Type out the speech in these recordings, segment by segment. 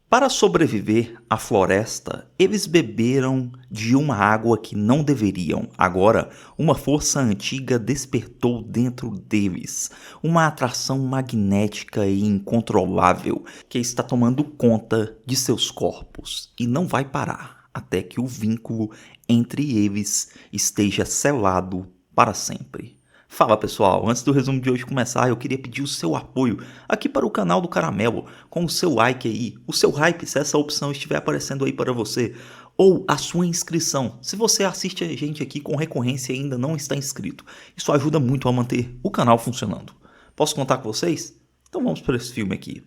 Para sobreviver à floresta, eles beberam de uma água que não deveriam. Agora, uma força antiga despertou dentro deles, uma atração magnética e incontrolável que está tomando conta de seus corpos e não vai parar até que o vínculo entre eles esteja selado para sempre. Fala pessoal, antes do resumo de hoje começar, eu queria pedir o seu apoio aqui para o canal do Caramelo, com o seu like aí, o seu hype se essa opção estiver aparecendo aí para você, ou a sua inscrição, se você assiste a gente aqui com recorrência e ainda não está inscrito. Isso ajuda muito a manter o canal funcionando. Posso contar com vocês? Então vamos para esse filme aqui.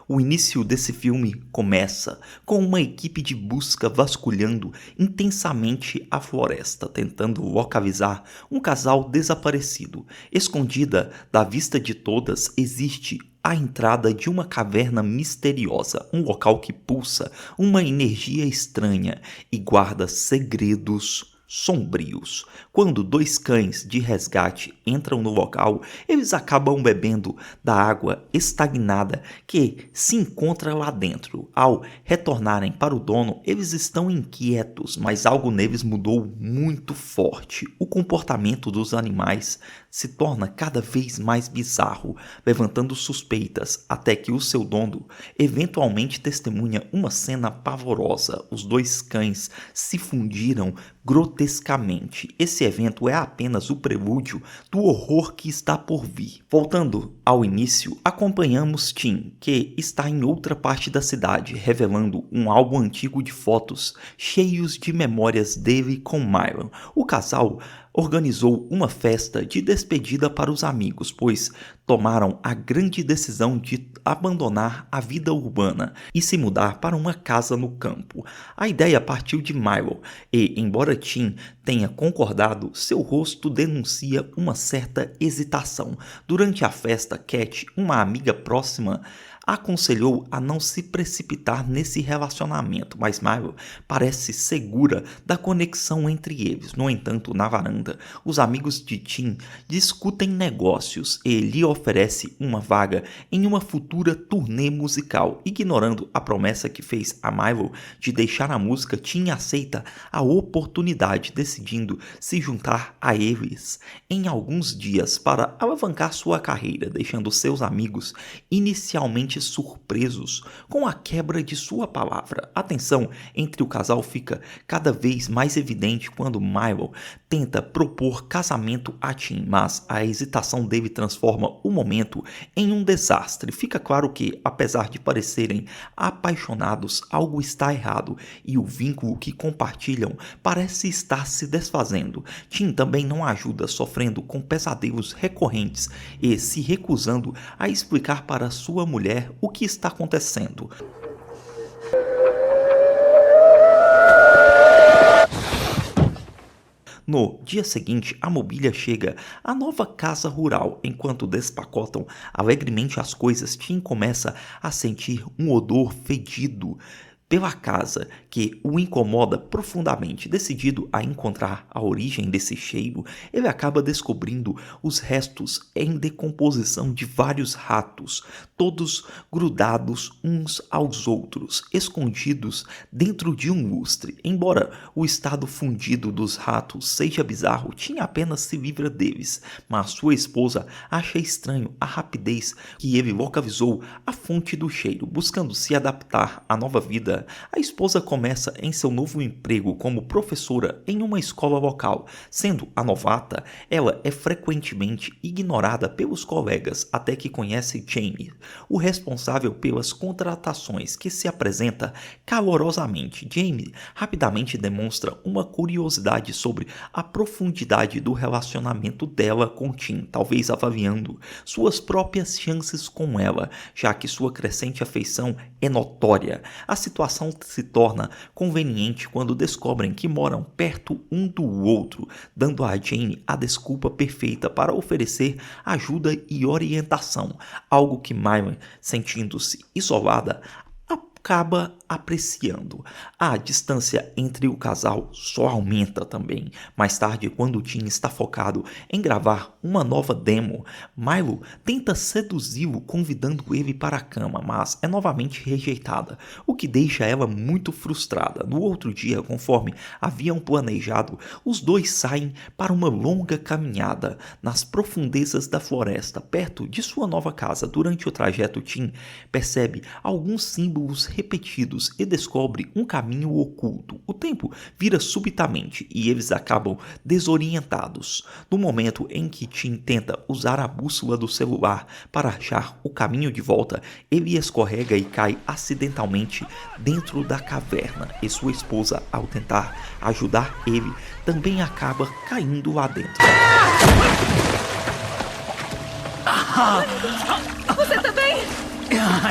O início desse filme começa com uma equipe de busca vasculhando intensamente a floresta, tentando localizar um casal desaparecido. Escondida da vista de todas existe a entrada de uma caverna misteriosa, um local que pulsa uma energia estranha e guarda segredos sombrios. Quando dois cães de resgate entram no local, eles acabam bebendo da água estagnada que se encontra lá dentro. Ao retornarem para o dono, eles estão inquietos, mas algo neles mudou muito forte. O comportamento dos animais se torna cada vez mais bizarro, levantando suspeitas, até que o seu dono eventualmente testemunha uma cena pavorosa. Os dois cães se fundiram grotescamente. Esse evento é apenas o prelúdio do horror que está por vir. Voltando ao início, acompanhamos Tim, que está em outra parte da cidade, revelando um álbum antigo de fotos cheios de memórias dele com Myron. O casal organizou uma festa de despedida para os amigos, pois tomaram a grande decisão de abandonar a vida urbana e se mudar para uma casa no campo. A ideia partiu de Myron e, embora Tim tenha concordado, seu rosto denuncia uma certa hesitação. Durante a festa, Cat, uma amiga próxima, aconselhou a não se precipitar nesse relacionamento, mas Myron parece segura da conexão entre eles. No entanto, na varanda, os amigos de Tim discutem negócios e lhe oferece uma vaga em uma futura turnê musical. Ignorando a promessa que fez a Myron de deixar a música, Tim aceita a oportunidade, decidindo se juntar a eles em alguns dias para alavancar sua carreira, deixando seus amigos inicialmente surpresos com a quebra de sua palavra. A tensão entre o casal fica cada vez mais evidente quando Myron tenta propor casamento a Tim, mas a hesitação dele transforma o momento em um desastre. Fica claro que, apesar de parecerem apaixonados, algo está errado e o vínculo que compartilham parece estar se desfazendo. Tim também não ajuda, sofrendo com pesadelos recorrentes e se recusando a explicar para sua mulher o que está acontecendo. No dia seguinte, a mobília chega à nova casa rural. Enquanto despacotam alegremente as coisas, Tim começa a sentir um odor fedido pela casa que o incomoda profundamente. Decidido a encontrar a origem desse cheiro, ele acaba descobrindo os restos em decomposição de vários ratos, todos grudados uns aos outros, escondidos dentro de um lustre. Embora o estado fundido dos ratos seja bizarro, Tim apenas se livra deles, mas sua esposa acha estranho a rapidez que ele localizou a fonte do cheiro. Buscando se adaptar à nova vida, a esposa começa em seu novo emprego como professora em uma escola local. Sendo a novata, ela é frequentemente ignorada pelos colegas até que conhece Jamie, o responsável pelas contratações, que se apresenta calorosamente. Jamie rapidamente demonstra uma curiosidade sobre a profundidade do relacionamento dela com Tim, talvez avaliando suas próprias chances com ela, já que sua crescente afeição é notória. A situação se torna conveniente quando descobrem que moram perto um do outro, dando a Jane a desculpa perfeita para oferecer ajuda e orientação, algo que Myron, sentindo-se isolada, acaba apreciando. A distância entre o casal só aumenta também. Mais tarde, quando Tim está focado em gravar uma nova demo, Milo tenta seduzi-lo convidando ele para a cama, mas é novamente rejeitada, o que deixa ela muito frustrada. No outro dia, conforme haviam planejado, os dois saem para uma longa caminhada nas profundezas da floresta, perto de sua nova casa. Durante o trajeto, Tim percebe alguns símbolos repetidos e descobre um caminho oculto. O tempo vira subitamente e eles acabam desorientados. No momento em que Tim tenta usar a bússola do celular para achar o caminho de volta, ele escorrega e cai acidentalmente dentro da caverna, e sua esposa, ao tentar ajudar ele, também acaba caindo lá dentro. Você tá bem?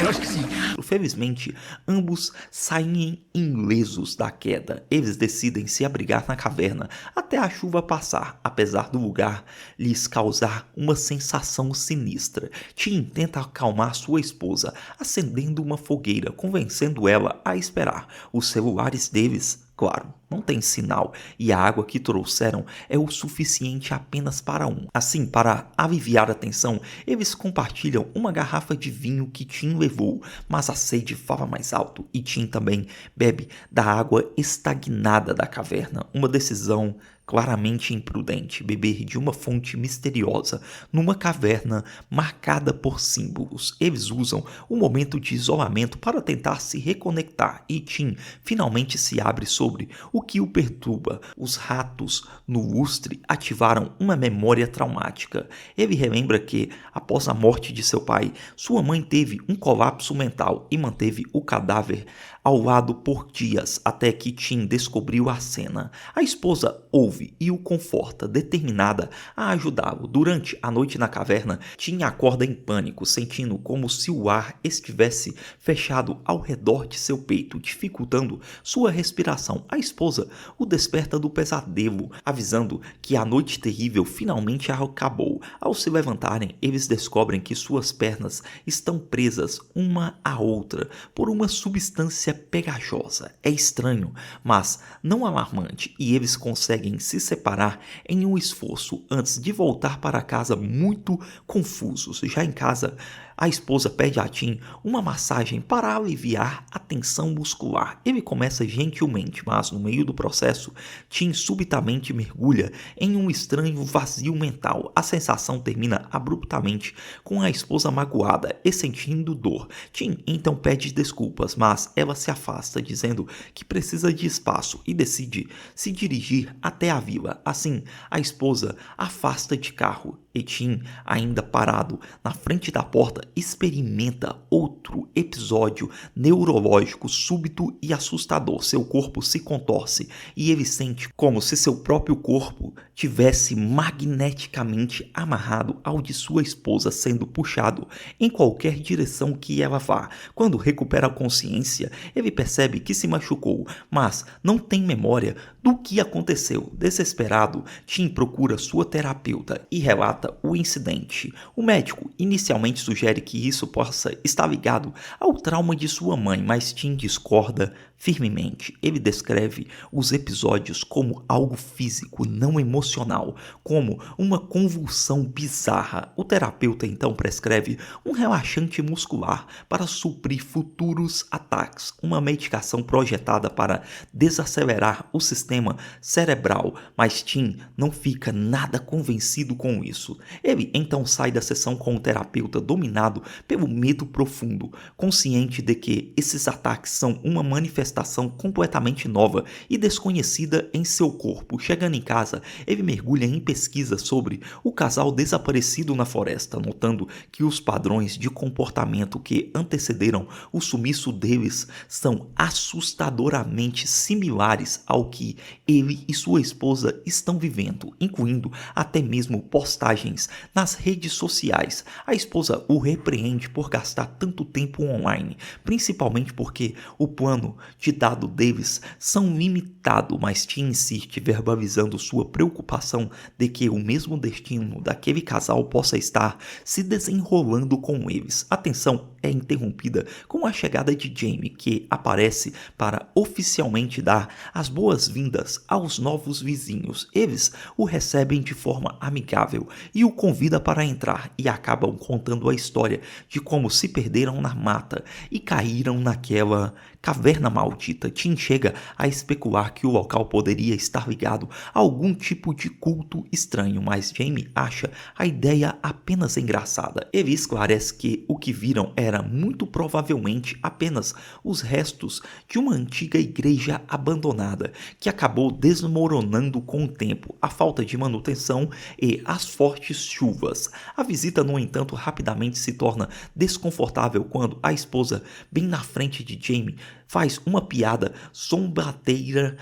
Eu acho que sim. Felizmente, ambos saem ilesos da queda. Eles decidem se abrigar na caverna até a chuva passar, apesar do lugar lhes causar uma sensação sinistra. Tim tenta acalmar sua esposa, acendendo uma fogueira, convencendo ela a esperar. Os celulares deles, claro, não tem sinal e a água que trouxeram é o suficiente apenas para um. Assim, para aliviar a tensão, eles compartilham uma garrafa de vinho que Tim levou, mas a sede fala mais alto e Tim também bebe da água estagnada da caverna. Uma decisão claramente imprudente, beber de uma fonte misteriosa numa caverna marcada por símbolos. Eles usam um momento de isolamento para tentar se reconectar e Tim finalmente se abre sobre o que o perturba. Os ratos no lustre ativaram uma memória traumática. Ele relembra que, após a morte de seu pai, sua mãe teve um colapso mental e manteve o cadáver ao lado por dias, até que Tim descobriu a cena. A esposa ouve e o conforta, determinada a ajudá-lo. Durante a noite na caverna, Tim acorda em pânico, sentindo como se o ar estivesse fechado ao redor de seu peito, dificultando sua respiração. A esposa o desperta do pesadelo, avisando que a noite terrível finalmente acabou. Ao se levantarem, eles descobrem que suas pernas estão presas uma à outra por uma substância pegajosa. É estranho, mas não alarmante, e eles conseguem se separar em um esforço antes de voltar para casa muito confusos. Já em casa, a esposa pede a Tim uma massagem para aliviar a tensão muscular. Ele começa gentilmente, mas no meio do processo, Tim subitamente mergulha em um estranho vazio mental. A sensação termina abruptamente com a esposa magoada e sentindo dor. Tim então pede desculpas, mas ela se afasta, dizendo que precisa de espaço e decide se dirigir até a vila. Assim, a esposa afasta de carro e Tim, ainda parado na frente da porta, experimenta outro episódio neurológico súbito e assustador. Seu corpo se contorce e ele sente como se seu próprio corpo tivesse magneticamente amarrado ao de sua esposa, sendo puxado em qualquer direção que ela vá. Quando recupera a consciência, ele percebe que se machucou, mas não tem memória do que aconteceu. Desesperado, Tim procura sua terapeuta e relata o incidente. O médico inicialmente sugere que isso possa estar ligado ao trauma de sua mãe, mas Tim discorda firmemente. Ele descreve os episódios como algo físico, não emocional, como uma convulsão bizarra. O terapeuta então prescreve um relaxante muscular para suprir futuros ataques, uma medicação projetada para desacelerar o sistema cerebral, mas Tim não fica nada convencido com isso. Ele então sai da sessão com o terapeuta dominado pelo medo profundo, consciente de que esses ataques são uma manifestação completamente nova e desconhecida em seu corpo. Chegando em casa, ele mergulha em pesquisa sobre o casal desaparecido na floresta, notando que os padrões de comportamento que antecederam o sumiço deles são assustadoramente similares ao que ele e sua esposa estão vivendo, incluindo até mesmo postagens nas redes sociais. A esposa o repreende por gastar tanto tempo online, principalmente porque o plano de dado deles são limitado, mas Tim insiste, verbalizando sua preocupação preocupação de que o mesmo destino daquele casal possa estar se desenrolando com eles. A tensão é interrompida com a chegada de Jamie, que aparece para oficialmente dar as boas-vindas aos novos vizinhos. Eles o recebem de forma amigável e o convida para entrar e acabam contando a história de como se perderam na mata e caíram naquela caverna maldita. Tim chega a especular que o local poderia estar ligado a algum tipo de culto estranho, mas Jamie acha a ideia apenas engraçada. Ele esclarece que o que viram era muito provavelmente apenas os restos de uma antiga igreja abandonada que acabou desmoronando com o tempo, a falta de manutenção e as fortes chuvas. A visita, no entanto, rapidamente se torna desconfortável quando a esposa, bem na frente de Jamie, faz uma piada zombateira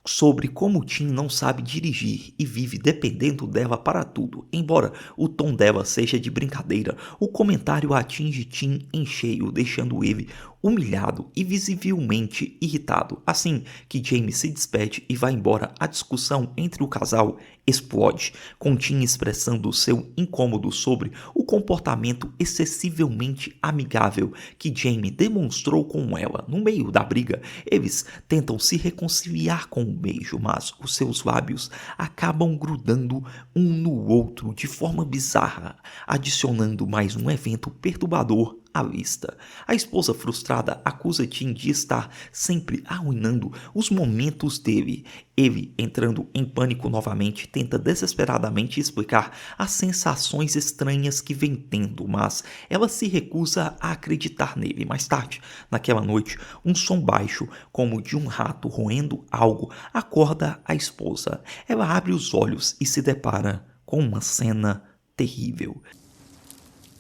sobre como Tim não sabe dirigir e vive dependendo dela para tudo. Embora o tom dela seja de brincadeira, o comentário atinge Tim em cheio, deixando ele humilhado e visivelmente irritado. Assim que Jamie se despede e vai embora, a discussão entre o casal explode, com Tim expressando seu incômodo sobre o comportamento excessivamente amigável que Jamie demonstrou com ela. No meio da briga, eles tentam se reconciliar com um beijo, mas os seus lábios acabam grudando um no outro de forma bizarra, adicionando mais um evento perturbador à vista. A esposa frustrada acusa Tim de estar sempre arruinando os momentos dele. Ele, entrando em pânico novamente, tenta desesperadamente explicar as sensações estranhas que vem tendo, mas ela se recusa a acreditar nele. Mais tarde, naquela noite, um som baixo, como de um rato roendo algo, acorda a esposa. Ela abre os olhos e se depara com uma cena terrível.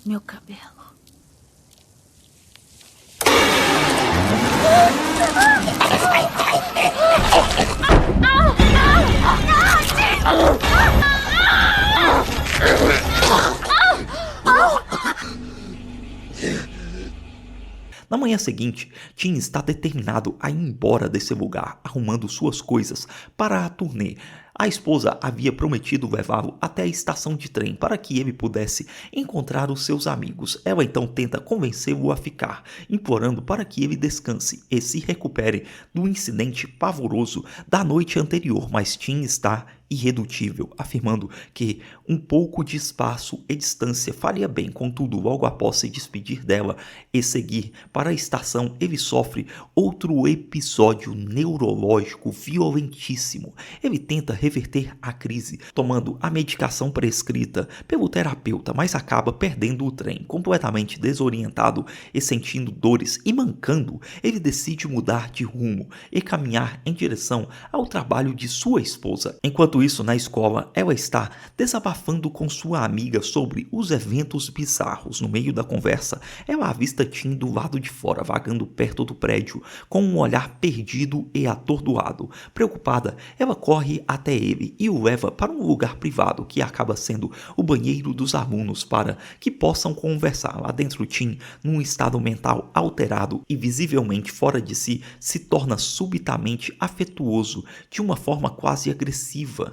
Meu cabelo. Na manhã seguinte, Tim está determinado a ir embora desse lugar, arrumando suas coisas para a turnê. A esposa havia prometido levá-lo até a estação de trem para que ele pudesse encontrar os seus amigos. Ela então tenta convencê-lo a ficar, implorando para que ele descanse e se recupere do incidente pavoroso da noite anterior, mas Tim está irredutível, afirmando que um pouco de espaço e distância faria bem. Contudo, logo após se despedir dela e seguir para a estação, ele sofre outro episódio neurológico violentíssimo. Ele tenta reverter a crise tomando a medicação prescrita pelo terapeuta, mas acaba perdendo o trem. Completamente desorientado e sentindo dores e mancando, ele decide mudar de rumo e caminhar em direção ao trabalho de sua esposa. Enquanto isso, na escola, ela está desabafando com sua amiga sobre os eventos bizarros. No meio da conversa, ela avista Tim do lado de fora, vagando perto do prédio, com um olhar perdido e atordoado. Preocupada, ela corre até ele e o leva para um lugar privado, que acaba sendo o banheiro dos alunos, para que possam conversar. Lá dentro, Tim, num estado mental alterado e visivelmente fora de si, se torna subitamente afetuoso, de uma forma quase agressiva.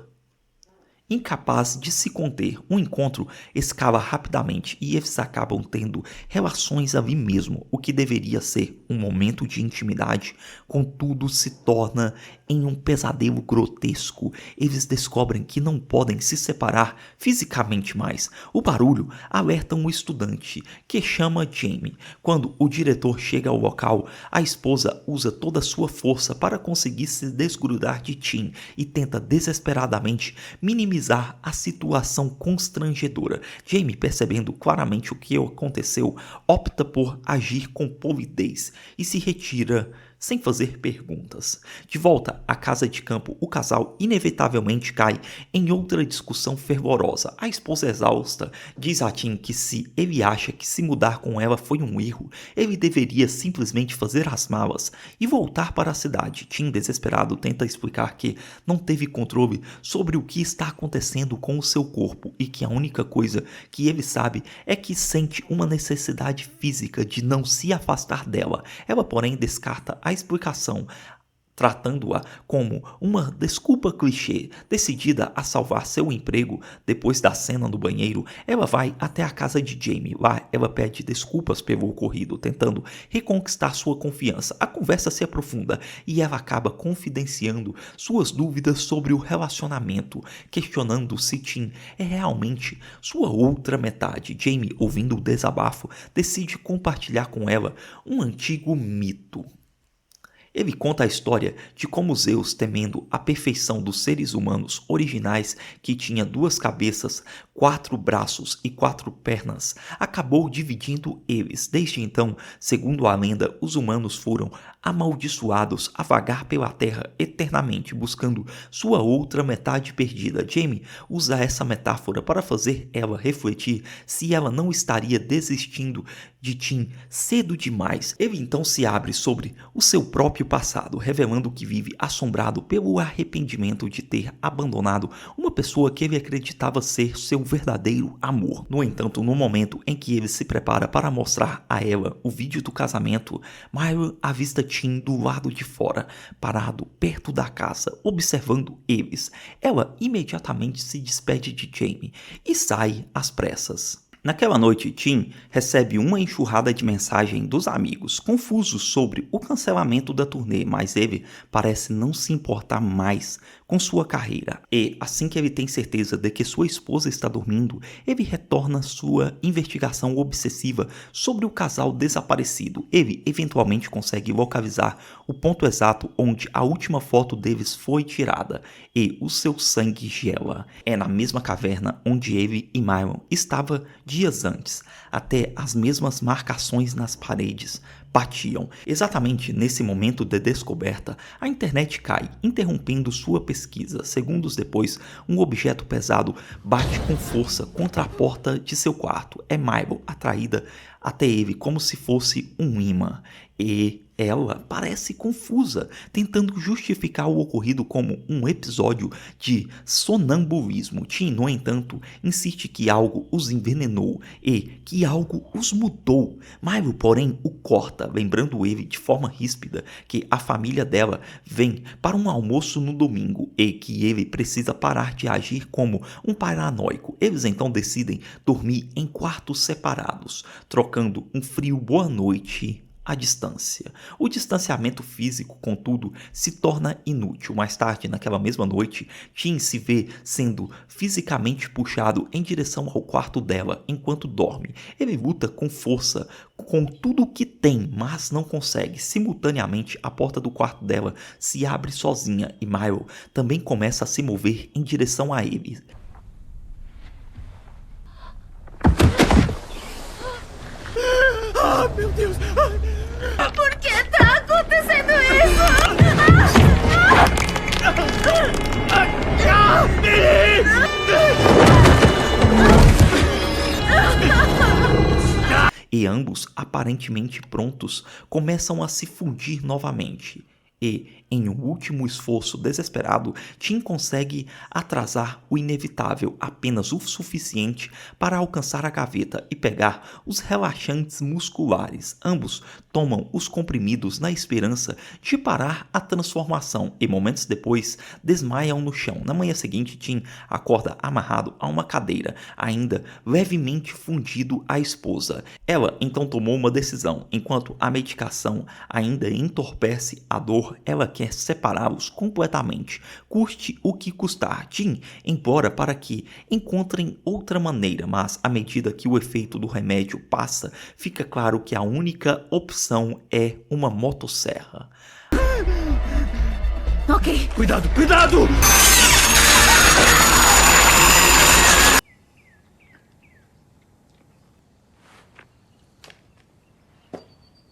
Incapaz de se conter, o encontro escala rapidamente e eles acabam tendo relações ali mesmo. O que deveria ser um momento de intimidade, contudo se torna em um pesadelo grotesco. Eles descobrem que não podem se separar fisicamente mais. O barulho alerta um estudante, que chama Jamie. Quando o diretor chega ao local, a esposa usa toda a sua força para conseguir se desgrudar de Tim e tenta desesperadamente minimizar a situação constrangedora. Jamie, percebendo claramente o que aconteceu, opta por agir com polidez e se retira sem fazer perguntas. De volta à casa de campo, o casal inevitavelmente cai em outra discussão fervorosa. A esposa exausta diz a Tim que se ele acha que se mudar com ela foi um erro, ele deveria simplesmente fazer as malas e voltar para a cidade. Tim, desesperado, tenta explicar que não teve controle sobre o que está acontecendo com o seu corpo e que a única coisa que ele sabe é que sente uma necessidade física de não se afastar dela. Ela, porém, descarta a explicação, tratando-a como uma desculpa clichê. Decidida a salvar seu emprego depois da cena no banheiro, ela vai até a casa de Jamie. Lá, ela pede desculpas pelo ocorrido, tentando reconquistar sua confiança. A conversa se aprofunda e ela acaba confidenciando suas dúvidas sobre o relacionamento, questionando se Tim é realmente sua outra metade. Jamie, ouvindo o desabafo, decide compartilhar com ela um antigo mito. Ele conta a história de como Zeus, temendo a perfeição dos seres humanos originais que tinha 2 cabeças, 4 braços e 4 pernas, acabou dividindo eles. Desde então, segundo a lenda, os humanos foram amaldiçoados a vagar pela terra eternamente, buscando sua outra metade perdida. Jamie usa essa metáfora para fazer ela refletir se ela não estaria desistindo de Tim cedo demais. Ele então se abre sobre o seu próprio passado, revelando que vive assombrado pelo arrependimento de ter abandonado uma pessoa que ele acreditava ser seu verdadeiro amor. No entanto, no momento em que ele se prepara para mostrar a ela o vídeo do casamento, Myron avista Tim do lado de fora, parado perto da casa, observando eles. Ela imediatamente se despede de Jamie e sai às pressas. Naquela noite, Tim recebe uma enxurrada de mensagens dos amigos, confusos sobre o cancelamento da turnê, mas ele parece não se importar mais com sua carreira. E, assim que ele tem certeza de que sua esposa está dormindo, ele retorna sua investigação obsessiva sobre o casal desaparecido. Ele eventualmente consegue localizar o ponto exato onde a última foto deles foi tirada, e o seu sangue gela. É na mesma caverna onde ele e Myron estavam dias antes. Até as mesmas marcações nas paredes batiam. Exatamente nesse momento de descoberta, a internet cai, interrompendo sua pesquisa. Segundos depois, um objeto pesado bate com força contra a porta de seu quarto. É Mabel, atraída até ele como se fosse um imã. E ela parece confusa, tentando justificar o ocorrido como um episódio de sonambulismo. Tim, no entanto, insiste que algo os envenenou e que algo os mudou. Milo, porém, o corta, lembrando ele de forma ríspida que a família dela vem para um almoço no domingo e que ele precisa parar de agir como um paranoico. Eles então decidem dormir em quartos separados, trocando um frio boa noite à distância. O distanciamento físico, contudo, se torna inútil. Mais tarde, naquela mesma noite, Tim se vê sendo fisicamente puxado em direção ao quarto dela enquanto dorme. Ele luta com força, com tudo o que tem, mas não consegue. Simultaneamente, a porta do quarto dela se abre sozinha e Milo também começa a se mover em direção a ele. Ah, meu Deus! Por que tá acontecendo isso? E ambos, aparentemente prontos, começam a se fundir novamente. E, em um último esforço desesperado, Tim consegue atrasar o inevitável, apenas o suficiente para alcançar a gaveta e pegar os relaxantes musculares. Ambos tomam os comprimidos na esperança de parar a transformação e, momentos depois, desmaiam no chão. Na manhã seguinte, Tim acorda amarrado a uma cadeira, ainda levemente fundido à esposa. Ela então tomou uma decisão. Enquanto a medicação ainda entorpece a dor, ela quer separá-los completamente, custe o que custar. Tim implora para que encontrem outra maneira, mas à medida que o efeito do remédio passa, fica claro que a única opção é uma motosserra. Ok. Cuidado, cuidado!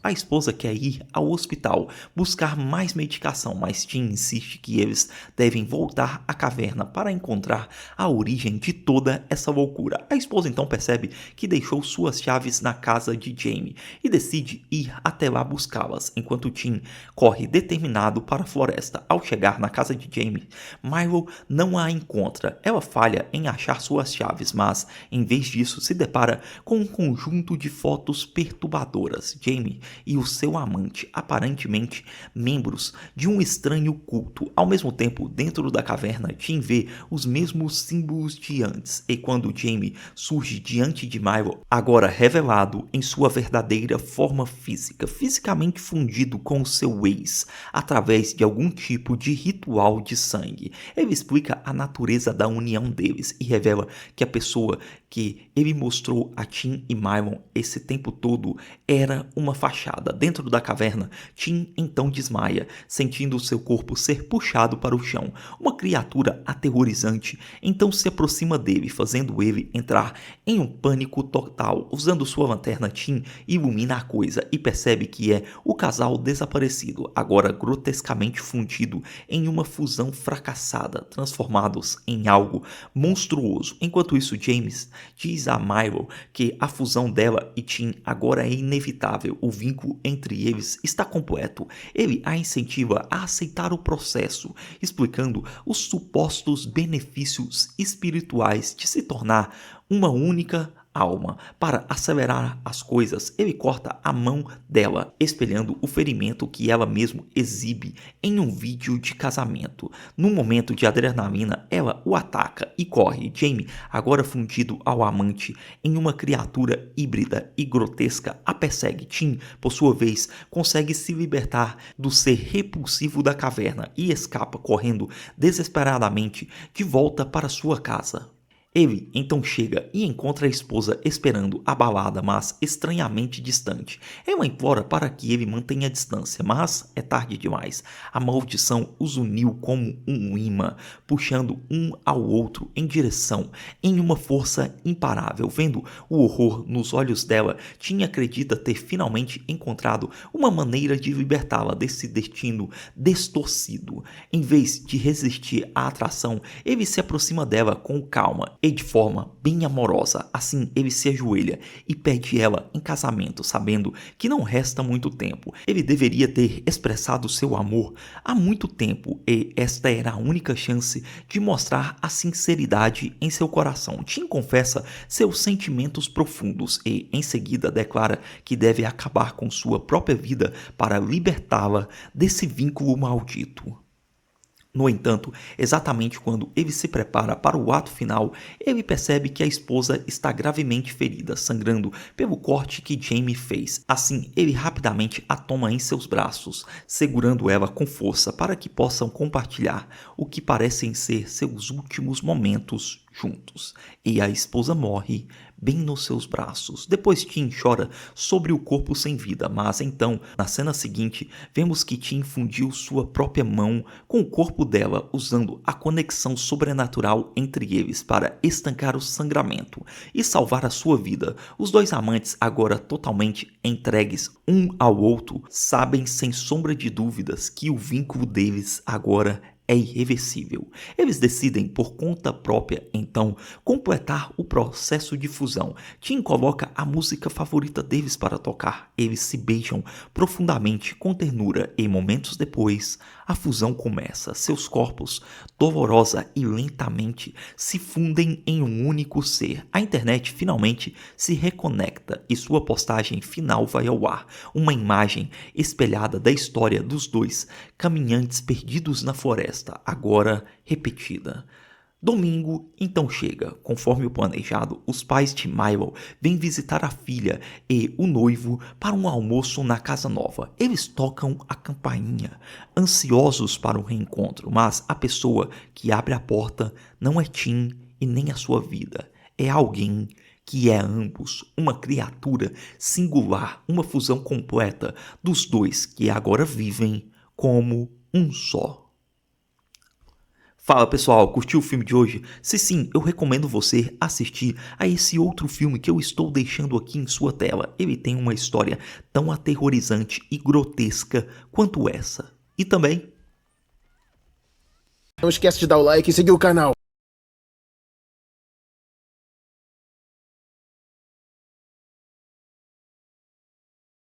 A esposa quer ir ao hospital buscar mais medicação, mas Tim insiste que eles devem voltar à caverna para encontrar a origem de toda essa loucura. A esposa então percebe que deixou suas chaves na casa de Jamie e decide ir até lá buscá-las, enquanto Tim corre determinado para a floresta. Ao chegar na casa de Jamie, Milo não a encontra. Ela falha em achar suas chaves, mas em vez disso se depara com um conjunto de fotos perturbadoras. Jamie e o seu amante, aparentemente membros de um estranho culto. Ao mesmo tempo, dentro da caverna, Tim vê os mesmos símbolos de antes, e quando Jamie surge diante de Milo, agora revelado em sua verdadeira forma física, fisicamente fundido com o seu ex, através de algum tipo de ritual de sangue. Ele explica a natureza da união deles e revela que a pessoa que ele mostrou a Tim e Mylon esse tempo todo era uma fachada. Dentro da caverna, Tim então desmaia, sentindo seu corpo ser puxado para o chão. Uma criatura aterrorizante então se aproxima dele, fazendo ele entrar em um pânico total. Usando sua lanterna, Tim ilumina a coisa e percebe que é o casal desaparecido, agora grotescamente fundido em uma fusão fracassada, transformados em algo monstruoso. Enquanto isso, James diz a Milo que a fusão dela e Tim agora é inevitável, o vínculo entre eles está completo. Ele a incentiva a aceitar o processo, explicando os supostos benefícios espirituais de se tornar uma única alma. Para acelerar as coisas, ele corta a mão dela, espelhando o ferimento que ela mesma exibe em um vídeo de casamento. Num momento de adrenalina, ela o ataca e corre. Jamie, agora fundido ao amante em uma criatura híbrida e grotesca, a persegue. Tim, por sua vez, consegue se libertar do ser repulsivo da caverna e escapa correndo desesperadamente de volta para sua casa. Ele então chega e encontra a esposa esperando abalada, mas estranhamente distante. Ela implora para que ele mantenha a distância, mas é tarde demais. A maldição os uniu como um imã, puxando um ao outro em direção, em uma força imparável. Vendo o horror nos olhos dela, Tim acredita ter finalmente encontrado uma maneira de libertá-la desse destino distorcido. Em vez de resistir à atração, ele se aproxima dela com calma e de forma bem amorosa. Assim, ele se ajoelha e pede ela em casamento, sabendo que não resta muito tempo. Ele deveria ter expressado seu amor há muito tempo e esta era a única chance de mostrar a sinceridade em seu coração. Tim confessa seus sentimentos profundos e, em seguida, declara que deve acabar com sua própria vida para libertá-la desse vínculo maldito. No entanto, exatamente quando ele se prepara para o ato final, ele percebe que a esposa está gravemente ferida, sangrando pelo corte que Jamie fez. Assim, ele rapidamente a toma em seus braços, segurando ela com força para que possam compartilhar o que parecem ser seus últimos momentos juntos. E a esposa morre bem nos seus braços. Depois Tim chora sobre o corpo sem vida, mas então, na cena seguinte, vemos que Tim fundiu sua própria mão com o corpo dela, usando a conexão sobrenatural entre eles para estancar o sangramento e salvar a sua vida. Os dois amantes, agora totalmente entregues um ao outro, sabem sem sombra de dúvidas que o vínculo deles agora é irreversível. Eles decidem por conta própria, então, completar o processo de fusão. Tim coloca a música favorita deles para tocar. Eles se beijam profundamente com ternura e momentos depois, a fusão começa. Seus corpos, dolorosa e lentamente, se fundem em um único ser. A internet finalmente se reconecta e sua postagem final vai ao ar. Uma imagem espelhada da história dos dois caminhantes perdidos na floresta, agora repetida. Domingo então chega. Conforme o planejado, os pais de Milo vêm visitar a filha e o noivo para um almoço na casa nova. Eles tocam a campainha, ansiosos para o reencontro, mas a pessoa que abre a porta não é Tim e nem a sua vida. É alguém que é ambos, uma criatura singular, uma fusão completa dos dois que agora vivem como um só. Fala pessoal, curtiu o filme de hoje? Se sim, eu recomendo você assistir a esse outro filme que eu estou deixando aqui em sua tela. Ele tem uma história tão aterrorizante e grotesca quanto essa. E também... não esquece de dar o like e seguir o canal.